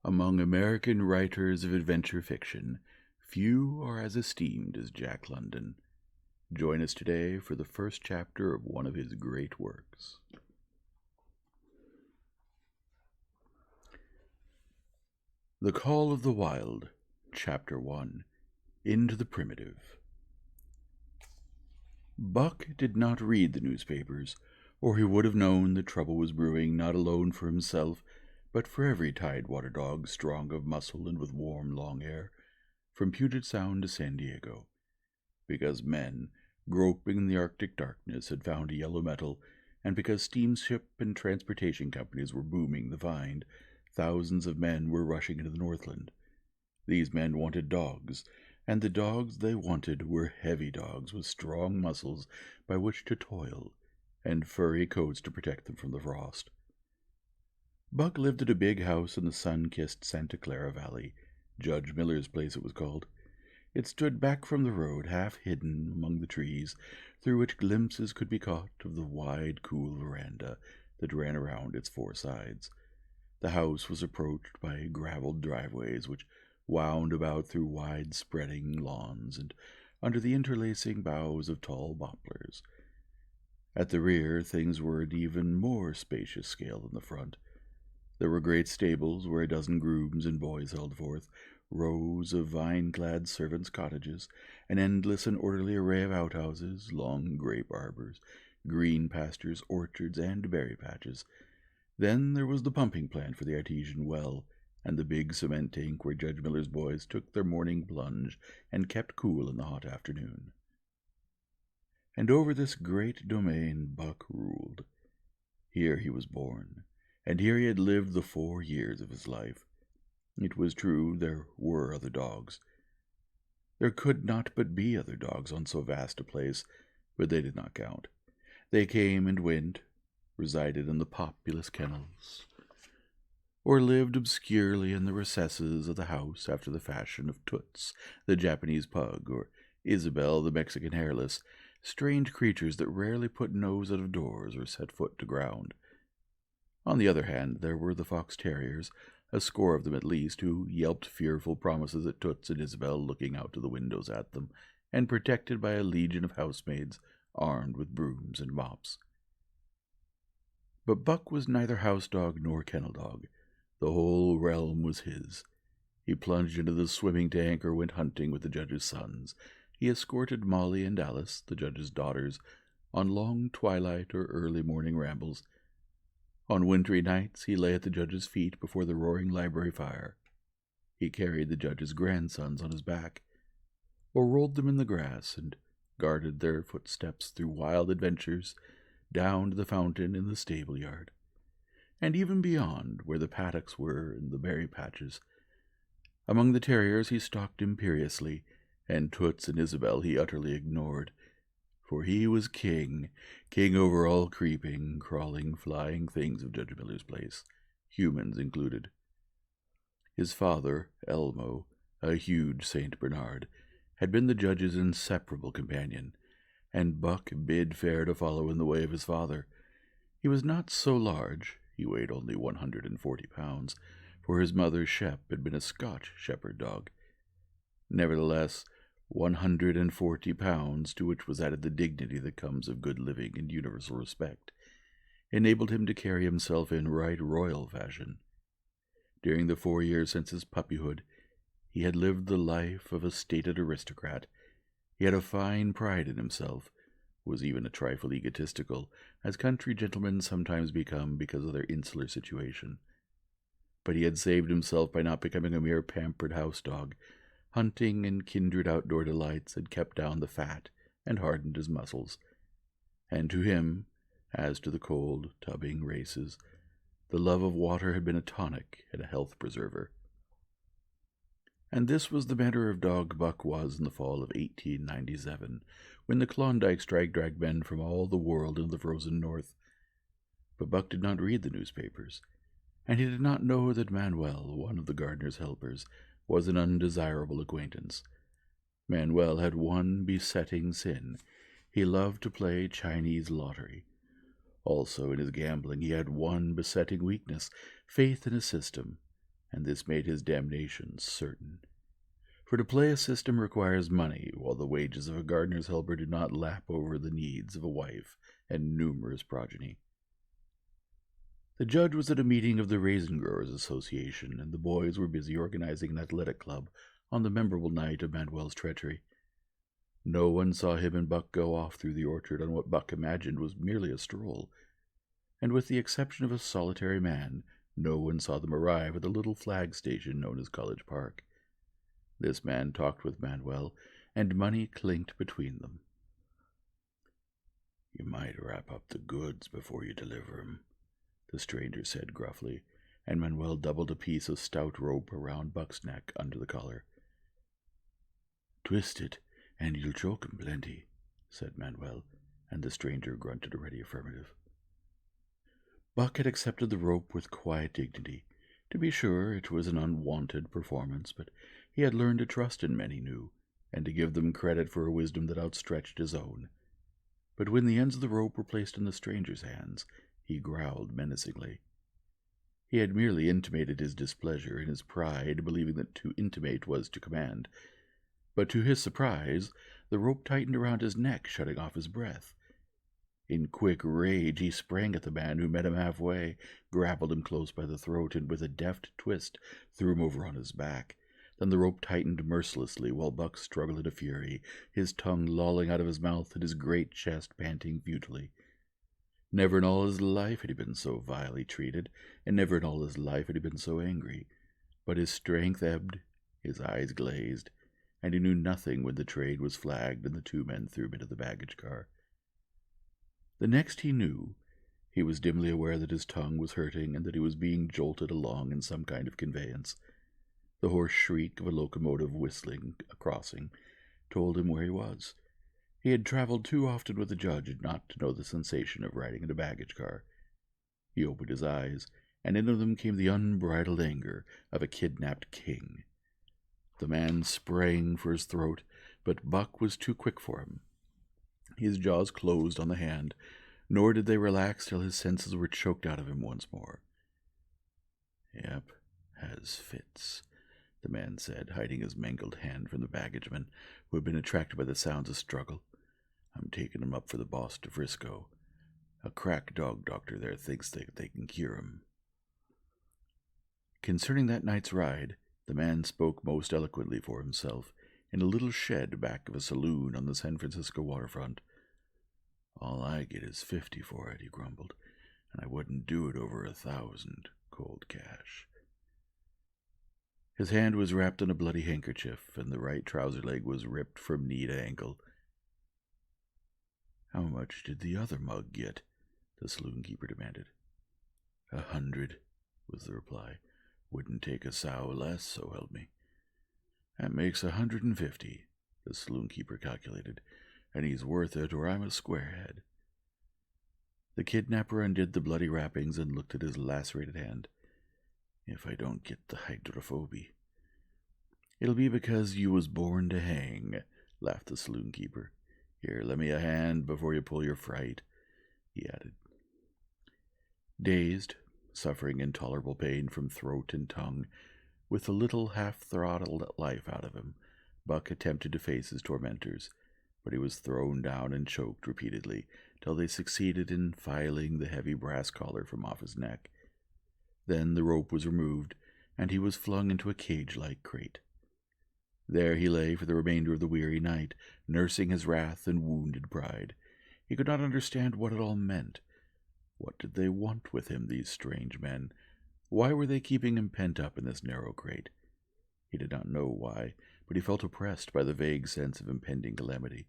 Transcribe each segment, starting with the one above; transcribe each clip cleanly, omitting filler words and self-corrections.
Among American writers of adventure fiction, few are as esteemed as Jack London. Join us today for the first chapter of one of his great works. The Call of the Wild, Chapter 1, Into the Primitive. Buck did not read the newspapers, or he would have known that trouble was brewing not alone for himself, but for every tidewater dog strong of muscle and with warm, long hair, from Puget Sound to San Diego, because men, groping in the Arctic darkness, had found a yellow metal, and because steamship and transportation companies were booming the find, thousands of men were rushing into the Northland. These men wanted dogs, and the dogs they wanted were heavy dogs with strong muscles by which to toil, and furry coats to protect them from the frost. Buck lived at a big house in the sun-kissed Santa Clara Valley. Judge Miller's place it was called. It stood back from the road, half hidden among the trees, through which glimpses could be caught of the wide, cool veranda that ran around its four sides. The house was approached by gravelled driveways which wound about through wide-spreading lawns and under the interlacing boughs of tall poplars. At the rear, things were at even more spacious scale than the front. There were great stables where a dozen grooms and boys held forth, rows of vine-clad servants' cottages, an endless and orderly array of outhouses, long grape arbors, green pastures, orchards, and berry patches. Then there was the pumping plant for the artesian well, and the big cement tank where Judge Miller's boys took their morning plunge and kept cool in the hot afternoon. And over this great domain Buck ruled. Here he was born, and here he had lived the 4 years of his life. It was true there were other dogs. There could not but be other dogs on so vast a place, but they did not count. They came and went, resided in the populous kennels, or lived obscurely in the recesses of the house after the fashion of Toots, the Japanese pug, or Isabel, the Mexican hairless, strange creatures that rarely put nose out of doors or set foot to ground. On the other hand, there were the fox terriers, a score of them at least, who yelped fearful promises at Toots and Isabel, looking out of the windows at them, and protected by a legion of housemaids armed with brooms and mops. But Buck was neither house dog nor kennel dog. The whole realm was his. He plunged into the swimming tank or went hunting with the judge's sons. He escorted Molly and Alice, the judge's daughters, on long twilight or early morning rambles. On wintry nights he lay at the judge's feet before the roaring library fire. He carried the judge's grandsons on his back, or rolled them in the grass and guarded their footsteps through wild adventures down to the fountain in the stable yard, and even beyond, where the paddocks were and the berry patches. Among the terriers he stalked imperiously, and Toots and Isabel he utterly ignored. For he was king over all creeping, crawling, flying things of Judge Miller's place, humans included. His father, Elmo, a huge Saint Bernard, had been the judge's inseparable companion, and Buck bid fair to follow in the way of his father. He was not so large, he weighed only 140 pounds, for his mother, Shep, had been a Scotch shepherd dog. Nevertheless, 140 pounds, to which was added the dignity that comes of good living and universal respect, enabled him to carry himself in right royal fashion. During the 4 years since his puppyhood, he had lived the life of a stated aristocrat. He had a fine pride in himself, was even a trifle egotistical, as country gentlemen sometimes become because of their insular situation. But he had saved himself by not becoming a mere pampered house dog. Hunting and kindred outdoor delights had kept down the fat and hardened his muscles, and to him, as to the cold, tubbing races, the love of water had been a tonic and a health preserver. And this was the manner of dog Buck was in the fall of 1897, when the Klondike strike dragged men from all the world into the frozen north. But Buck did not read the newspapers, and he did not know that Manuel, one of the gardener's helpers, was an undesirable acquaintance. Manuel had one besetting sin. He loved to play Chinese lottery. Also, in his gambling, he had one besetting weakness, faith in a system. and this made his damnation certain. For to play a system requires money, while the wages of a gardener's helper do not lap over the needs of a wife and numerous progeny. The judge was at a meeting of the Raisin Growers Association, and the boys were busy organizing an athletic club on the memorable night of Manuel's treachery. No one saw him and Buck go off through the orchard on what Buck imagined was merely a stroll, and with the exception of a solitary man, no one saw them arrive at the little flag station known as College Park. This man talked with Manuel, and money clinked between them. "You might wrap up the goods before you deliver 'em," the stranger said gruffly, and Manuel doubled a piece of stout rope around Buck's neck under the collar. "Twist it, and you'll choke 'em plenty," said Manuel, and the stranger grunted a ready affirmative. Buck had accepted the rope with quiet dignity. To be sure, it was an unwonted performance, but he had learned to trust in men he knew, and to give them credit for a wisdom that outstretched his own. But when the ends of the rope were placed in the stranger's hands, he growled menacingly. He had merely intimated his displeasure in his pride, believing that to intimate was to command. But to his surprise, the rope tightened around his neck, shutting off his breath. In quick rage, he sprang at the man, who met him halfway, grappled him close by the throat, and with a deft twist threw him over on his back. Then the rope tightened mercilessly, while Buck struggled in a fury, his tongue lolling out of his mouth and his great chest panting futilely. Never in all his life had he been so vilely treated, and never in all his life had he been so angry. But his strength ebbed, his eyes glazed, and he knew nothing when the trade was flagged and the two men threw him into the baggage car. The next he knew, he was dimly aware that his tongue was hurting and that he was being jolted along in some kind of conveyance. The hoarse shriek of a locomotive whistling a crossing told him where he was. He had traveled too often with the judge not to know the sensation of riding in a baggage car. He opened his eyes, and into them came the unbridled anger of a kidnapped king. The man sprang for his throat, but Buck was too quick for him. His jaws closed on the hand, nor did they relax till his senses were choked out of him once more. "Yep, has fits," the man said, hiding his mangled hand from the baggageman, who had been attracted by the sounds of struggle. "I'm taking him up for the boss to Frisco. A crack dog doctor there thinks that they can cure him." Concerning that night's ride, the man spoke most eloquently for himself, in a little shed back of a saloon on the San Francisco waterfront. "All I get is $50 for it," he grumbled, "and I wouldn't do it over $1,000, cold cash." His hand was wrapped in a bloody handkerchief, and the right trouser leg was ripped from knee to ankle. "How much did the other mug get?" the saloon-keeper demanded. "100, was the reply. "Wouldn't take a sow less, so help me." "That makes 150, the saloon-keeper calculated, "and he's worth it, or I'm a squarehead." The kidnapper undid the bloody wrappings and looked at his lacerated hand. "If I don't get the hydrophobia." "It'll be because you was born to hang," laughed the saloon-keeper. "Here, lend me a hand before you pull your fright," he added. Dazed, suffering intolerable pain from throat and tongue, with a little half-throttled life out of him, Buck attempted to face his tormentors, but he was thrown down and choked repeatedly, till they succeeded in filing the heavy brass collar from off his neck. Then the rope was removed, and he was flung into a cage-like crate. There he lay for the remainder of the weary night, nursing his wrath and wounded pride. He could not understand what it all meant. What did they want with him, these strange men? Why were they keeping him pent up in this narrow crate? He did not know why, but he felt oppressed by the vague sense of impending calamity.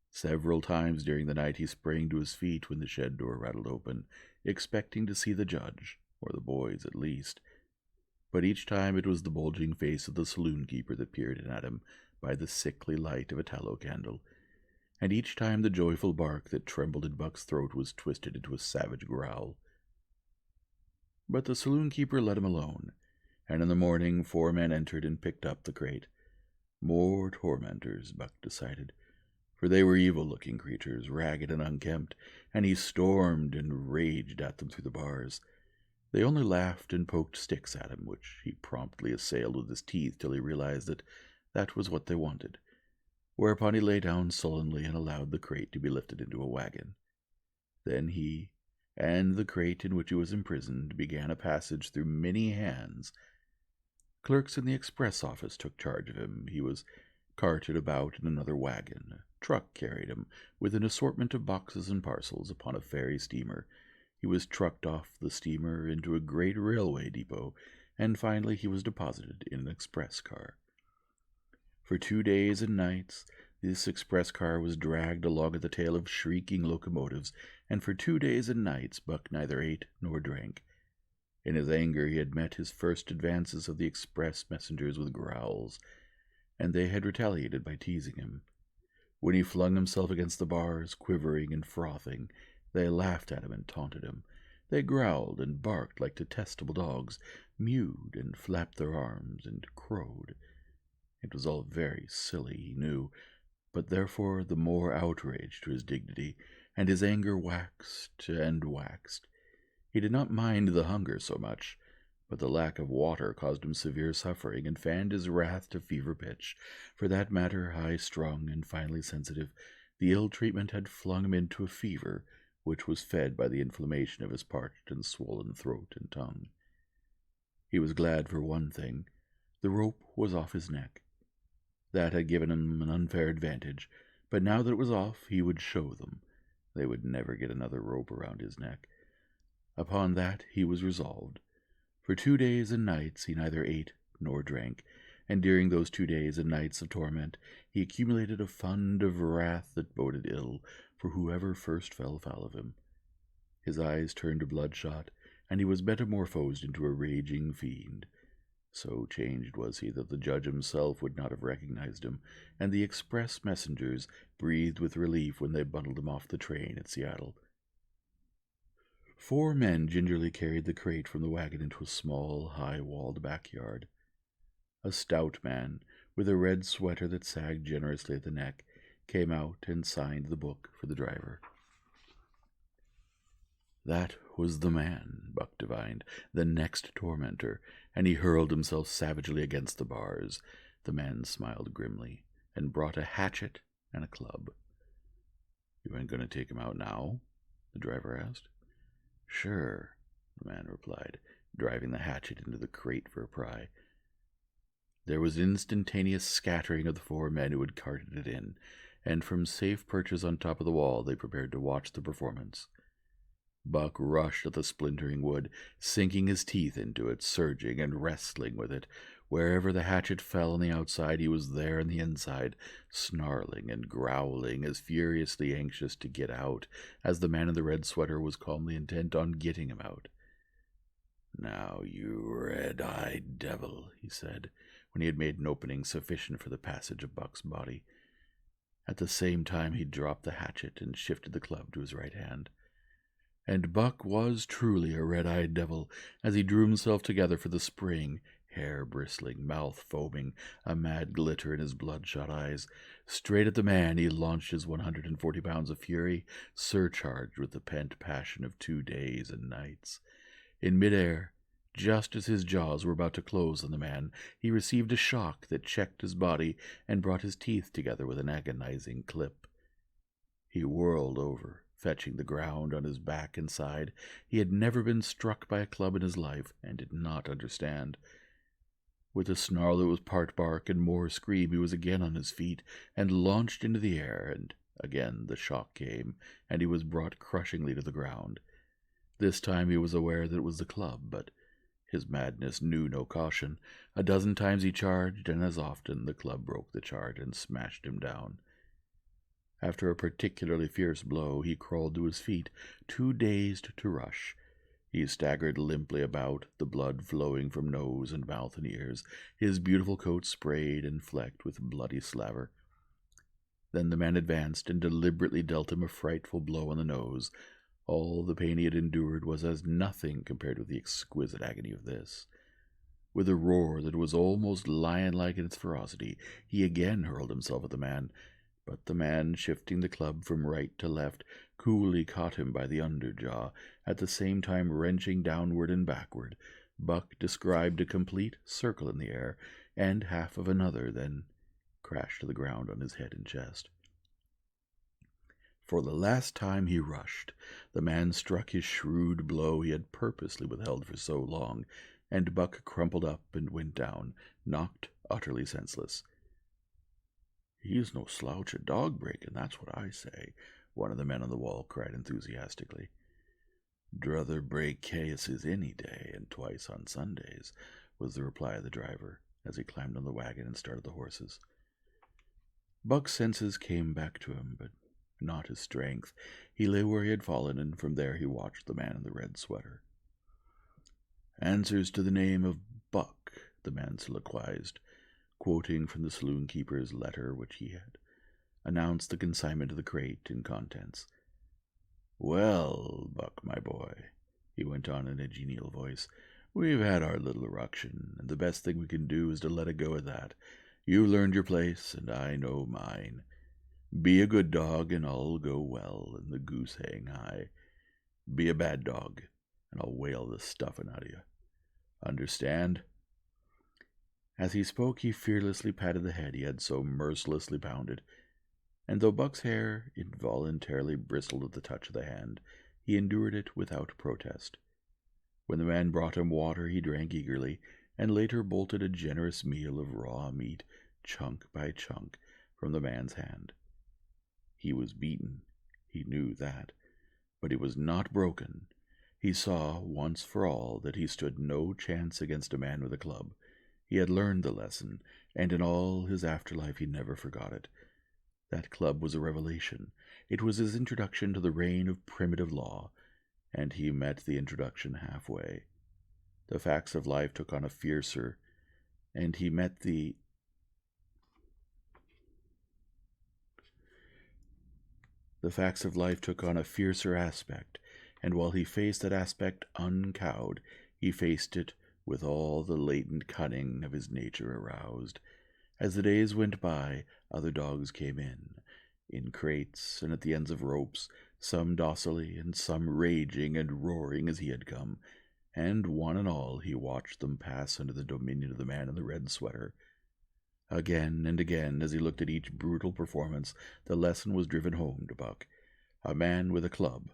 Several times during the night he sprang to his feet when the shed door rattled open, expecting to see the judge, or the boys at least. But each time it was the bulging face of the saloon-keeper that peered in at him by the sickly light of a tallow candle, and each time the joyful bark that trembled in Buck's throat was twisted into a savage growl. But the saloon-keeper let him alone, and in the morning 4 men entered and picked up the crate. More tormentors, Buck decided, for they were evil-looking creatures, ragged and unkempt, and he stormed and raged at them through the bars. They only laughed and poked sticks at him, which he promptly assailed with his teeth till he realized that that was what they wanted, whereupon he lay down sullenly and allowed the crate to be lifted into a wagon. Then he and the crate in which he was imprisoned began a passage through many hands. Clerks in the express office took charge of him. He was carted about in another wagon. A truck carried him, with an assortment of boxes and parcels, upon a ferry steamer. He was trucked off the steamer into a great railway depot, and finally he was deposited in an express car. For 2 days and nights, this express car was dragged along at the tail of shrieking locomotives, and for 2 days and nights Buck neither ate nor drank. In his anger he had met his first advances of the express messengers with growls, and they had retaliated by teasing him. When he flung himself against the bars, quivering and frothing, they laughed at him and taunted him. They growled and barked like detestable dogs, mewed and flapped their arms and crowed. It was all very silly, he knew, but therefore the more outrage to his dignity, and his anger waxed and waxed. He did not mind the hunger so much, but the lack of water caused him severe suffering and fanned his wrath to fever pitch. For that matter, high-strung and finely sensitive, the ill treatment had flung him into a fever, which was fed by the inflammation of his parched and swollen throat and tongue. He was glad for one thing. The rope was off his neck. That had given him an unfair advantage, but now that it was off, he would show them. They would never get another rope around his neck. Upon that he was resolved. For 2 days and nights he neither ate nor drank, and during those 2 days and nights of torment he accumulated a fund of wrath that boded ill for whoever first fell foul of him. His eyes turned bloodshot, and he was metamorphosed into a raging fiend. So changed was he that the judge himself would not have recognized him, and the express messengers breathed with relief when they bundled him off the train at Seattle. 4 men gingerly carried the crate from the wagon into a small, high-walled backyard. A stout man, with a red sweater that sagged generously at the neck, came out and signed the book for the driver. That was the man, Buck divined, the next tormentor, and he hurled himself savagely against the bars. The man smiled grimly, and brought a hatchet and a club. "You ain't going to take him out now?" the driver asked. "Sure," the man replied, driving the hatchet into the crate for a pry. There was instantaneous scattering of the 4 men who had carted it in, and from safe perches on top of the wall they prepared to watch the performance. Buck rushed at the splintering wood, sinking his teeth into it, surging and wrestling with it. Wherever the hatchet fell on the outside, he was there on the inside, snarling and growling, as furiously anxious to get out as the man in the red sweater was calmly intent on getting him out. "Now, you red-eyed devil," he said, when he had made an opening sufficient for the passage of Buck's body. At the same time he dropped the hatchet and shifted the club to his right hand. And Buck was truly a red-eyed devil, as he drew himself together for the spring, hair bristling, mouth foaming, a mad glitter in his bloodshot eyes. Straight at the man he launched his 140 pounds of fury, surcharged with the pent passion of 2 days and nights. In mid-air, just as his jaws were about to close on the man, he received a shock that checked his body and brought his teeth together with an agonizing clip. He whirled over, fetching the ground on his back and side. He had never been struck by a club in his life, and did not understand. With a snarl that was part bark and more scream, he was again on his feet, and launched into the air, and again the shock came, and he was brought crushingly to the ground. This time he was aware that it was the club, but his madness knew no caution. A dozen times he charged, and as often the club broke the charge and smashed him down. After a particularly fierce blow, he crawled to his feet, too dazed to rush. He staggered limply about, the blood flowing from nose and mouth and ears, his beautiful coat sprayed and flecked with bloody slaver. Then the man advanced and deliberately dealt him a frightful blow on the nose. All the pain he had endured was as nothing compared with the exquisite agony of this. With a roar that was almost lion-like in its ferocity, he again hurled himself at the man, but the man, shifting the club from right to left, coolly caught him by the underjaw, at the same time wrenching downward and backward. Buck described a complete circle in the air, and half of another, then crashed to the ground on his head and chest. For the last time he rushed. The man struck his shrewd blow he had purposely withheld for so long, and Buck crumpled up and went down, knocked utterly senseless. "He's no slouch at dog-breaking, that's what I say," one of the men on the wall cried enthusiastically. "Druther break cases any day, and twice on Sundays," was the reply of the driver, as he climbed on the wagon and started the horses. Buck's senses came back to him, but not his strength. He lay where he had fallen, and from there he watched the man in the red sweater. "Answers to the name of Buck," the man soliloquized, quoting from the saloon-keeper's letter which he had announced the consignment of the crate and contents. "Well, Buck, my boy," he went on in a genial voice, "we've had our little ruction, and the best thing we can do is to let it go at that. You learned your place, and I know mine. Be a good dog, and all'll go well, and the goose hang high. Be a bad dog, and I'll whale the stuffin' out of you. Understand?" As he spoke, he fearlessly patted the head he had so mercilessly pounded, and though Buck's hair involuntarily bristled at the touch of the hand, he endured it without protest. When the man brought him water, he drank eagerly, and later bolted a generous meal of raw meat, chunk by chunk, from the man's hand. He was beaten, he knew that, but he was not broken. He saw, once for all, that he stood no chance against a man with a club. He had learned the lesson, and in all his afterlife he never forgot it. That club was a revelation. It was his introduction to the reign of primitive law, and he met the introduction halfway. The facts of life took on a fiercer, and he met the facts of life took on a fiercer aspect, and while he faced that aspect uncowed, he faced it with all the latent cunning of his nature aroused. As the days went by, other dogs came in crates and at the ends of ropes, some docilely and some raging and roaring as he had come, and one and all he watched them pass under the dominion of the man in the red sweater. Again and again, as he looked at each brutal performance, the lesson was driven home to Buck. A man with a club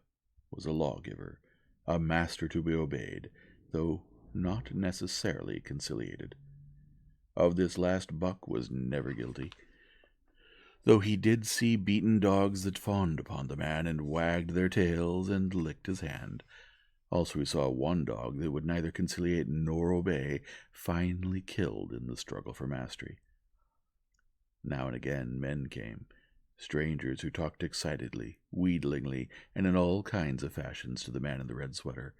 was a lawgiver, a master to be obeyed, though not necessarily conciliated. Of this last Buck was never guilty, though he did see beaten dogs that fawned upon the man and wagged their tails and licked his hand. Also he saw one dog that would neither conciliate nor obey, finally killed in the struggle for mastery. Now and again men came, strangers who talked excitedly, wheedlingly, and in all kinds of fashions to the man in the red sweater,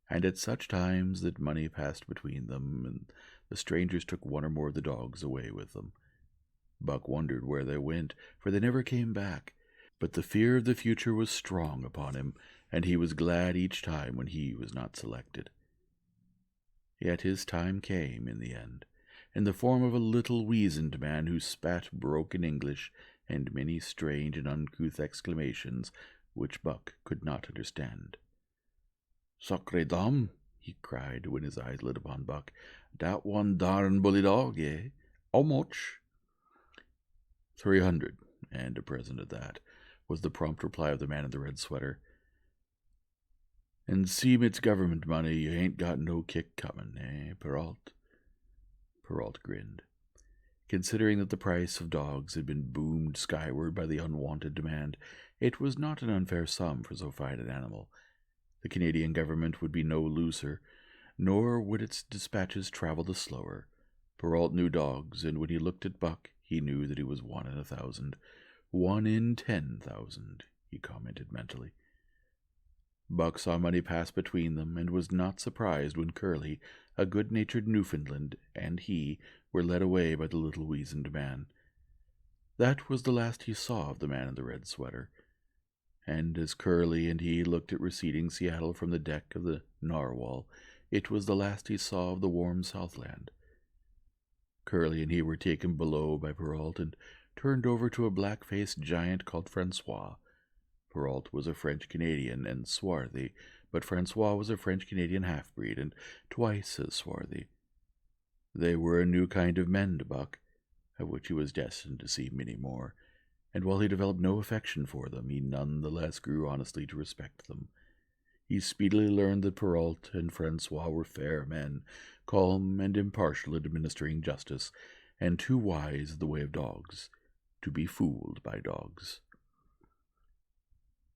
and at such times that money passed between them, and the strangers took one or more of the dogs away with them. Buck wondered where they went, for they never came back, but the fear of the future was strong upon him, and he was glad each time when he was not selected. Yet his time came in the end, in the form of a little weazened man who spat broken English and many strange and uncouth exclamations which Buck could not understand. "Sacre dame," he cried when his eyes lit upon Buck, "dat one darn bully dog, eh? How much?" 300, and a present at that, was the prompt reply of the man in the red sweater. "And seem it's government money, you ain't got no kick comin', eh, Perrault?" Perrault grinned. Considering that the price of dogs had been boomed skyward by the unwanted demand, it was not an unfair sum for so fine an animal. The Canadian government would be no looser, nor would its dispatches travel the slower. Perrault knew dogs, and when he looked at Buck, he knew that he was 1 in 1,000. 1 in 10,000, he commented mentally. Buck saw money pass between them, and was not surprised when Curly, a good-natured Newfoundland, and he were led away by the little weazened man. That was the last he saw of the man in the red sweater, and as Curly and he looked at receding Seattle from the deck of the narwhal, it was the last he saw of the warm Southland. Curly and he were taken below by Perrault and turned over to a black-faced giant called Francois. Perrault was a French-Canadian and swarthy, but Francois was a French-Canadian half-breed and twice as swarthy. They were a new kind of men to Buck, of which he was destined to see many more, and while he developed no affection for them, he none the less grew honestly to respect them. He speedily learned that Perrault and Francois were fair men, calm and impartial in administering justice, and too wise in the way of dogs to be fooled by dogs.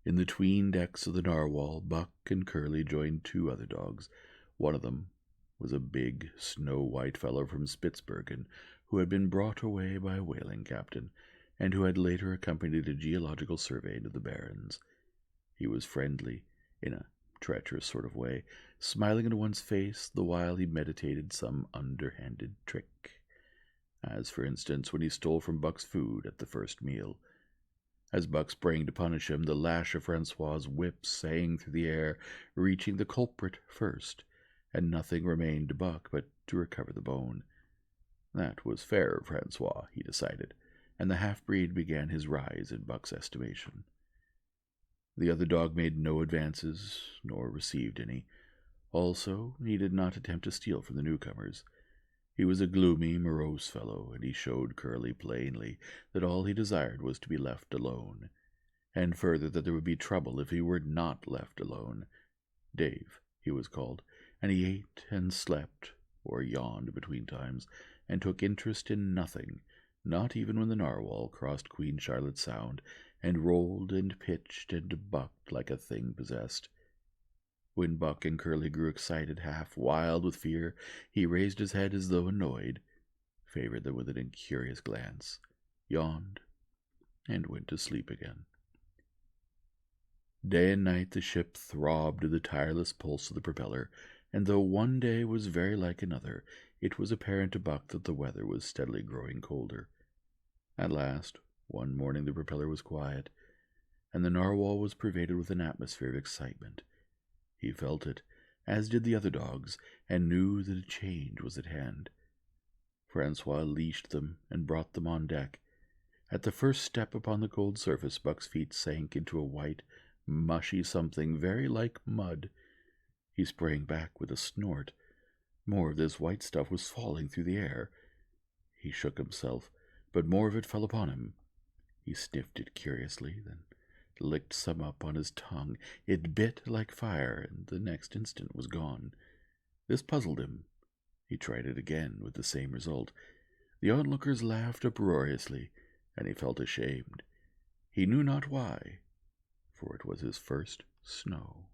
In the 'tween decks of the Narwhal, Buck and Curly joined 2 other dogs. One of them was a big, snow-white fellow from Spitzbergen, who had been brought away by a whaling captain, and who had later accompanied a geological survey to the Barrens. He was friendly, in a treacherous sort of way, smiling into one's face the while he meditated some underhanded trick, as, for instance, when he stole from Buck's food at the first meal. As Buck sprang to punish him, the lash of Francois's whip sang through the air, reaching the culprit first, and nothing remained to Buck but to recover the bone. That was fair of Francois, he decided, and the half-breed began his rise in Buck's estimation. The other dog made no advances, nor received any. Also, he did not attempt to steal from the newcomers. He was a gloomy, morose fellow, and he showed Curly plainly that all he desired was to be left alone, and further that there would be trouble if he were not left alone. Dave, he was called, and he ate and slept, or yawned between times, and took interest in nothing, not even when the Narwhal crossed Queen Charlotte Sound, and rolled and pitched and bucked like a thing possessed. When Buck and Curly grew excited, half wild with fear, he raised his head as though annoyed, favored them with an incurious glance, yawned, and went to sleep again. Day and night the ship throbbed to the tireless pulse of the propeller, and though one day was very like another, it was apparent to Buck that the weather was steadily growing colder. At last, one morning the propeller was quiet, and the Narwhal was pervaded with an atmosphere of excitement. He felt it, as did the other dogs, and knew that a change was at hand. Francois leashed them and brought them on deck. At the first step upon the cold surface, Buck's feet sank into a white, mushy something very like mud. He sprang back with a snort. More of this white stuff was falling through the air. He shook himself, but more of it fell upon him. He sniffed it curiously, then licked some up on his tongue. It bit like fire, and the next instant was gone. This puzzled him. He tried it again, with the same result. The onlookers laughed uproariously, and he felt ashamed. He knew not why, for it was his first snow.